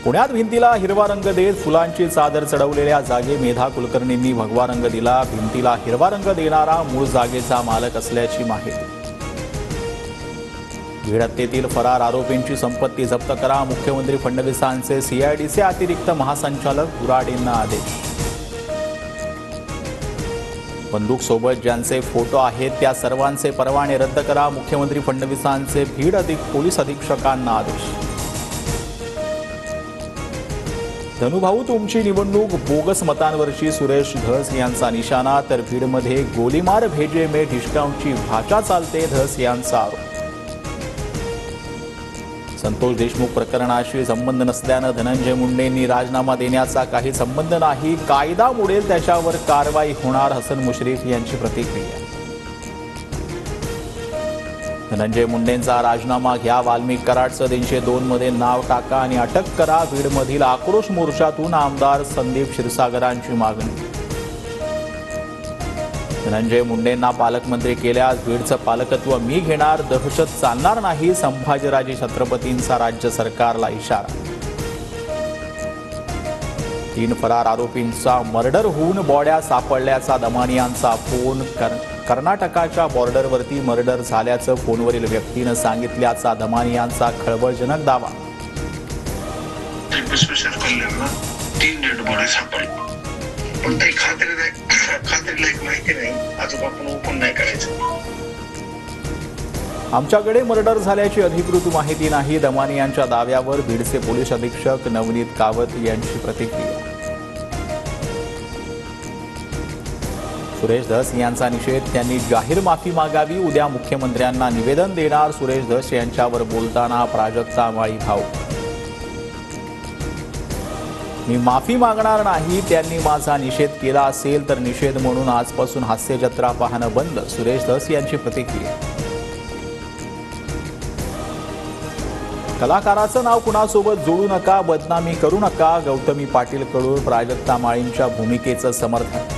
पुण्यात भिंतीला हिरवा रंग देत फुलांची चादर चढवलेल्या जागे मेधा कुलकर्णींनी भगवा रंग दिला। भिंतीला हिरवा रंग देणारा मूळ जागेचा मालक असल्याची माहिती। भीड हत्येतील फरार आरोपींची संपत्ती जप्त करा, मुख्यमंत्री फडणवीसांचे सीआयडीचे अतिरिक्त महासंचालक बुराडेंना आदेश। बंदूक सोबत ज्यांचे फोटो आहेत त्या सर्वांचे परवाने रद्द करा, मुख्यमंत्री फडणवीसांचे भीड पोलीस अधीक्षकांना आदेश। धनुभाऊ तुमची निवडणूक बोगस मतांवरची सुरेश धस यांचा निशाणा, तर भीडमध्ये गोलीमार भेजे में ढिशकावची भाषा चालते, धस यांचा आरोप। संतोष देशमुख प्रकरणाशी संबंध नसल्यानं धनंजय मुंडेंनी राजीनामा देण्याचा काही संबंध नाही, कायदा मोडेल त्याच्यावर कारवाई होणार, हसन मुश्रीफ यांची प्रतिक्रिया। धनंजय मुंडेंचा राजीनामा घ्या, वाल्मिक कराडचं 302 मध्ये नाव टाका आणि अटक करा, बीडमधील आक्रोश मोर्चातून आमदार संदीप क्षीरसागरांची मागणी। धनंजय मुंडेंना पालकमंत्री केल्यास बीडचं पालकत्व मी घेणार, दहशत चालणार नाही, संभाजीराजे छत्रपतींचा राज्य सरकारला इशारा। 3 फरार आरोपींचा मर्डर होऊन बॉड्या सापडल्याचा दमानियांचा फोन। कर्नाटकाच्या बॉर्डरवरती मर्डर झाल्याचं फोनवरील व्यक्तीनं सांगितल्याचा दमानियांचा खळबळजनक दावा। 3 डेड बॉडी सापडली, पण काही खात्रीलायक माहिती नाही, अजून आपण ओपन नाही करायचं। आमच्याकडे मर्डर झाल्याची अधिकृत माहिती नाही, दमानियांच्या दाव्यावर बीडचे पोलीस अधीक्षक नवनीत कावत यांची प्रतिक्रिया। सुरेश धस यांचा निषेध, त्यांनी जाहीर माफी मागावी, उद्या मुख्यमंत्र्यांना निवेदन देणार, सुरेश धस यांच्यावर बोलताना प्राजक्ता माळी भाऊक। मी माफी मागणार नाही, त्यांनी माझा निषेध केला असेल तर निषेध म्हणून आजपासून हास्य जत्रा पाहणं बंद, सुरेश धस यांची प्रतिक्रिया। कलाकाराचं नाव कुणासोबत जोडू नका, बदनामी करू नका, गौतमी पाटील कडून प्राजक्ता माळींच्या भूमिकेचं समर्थन।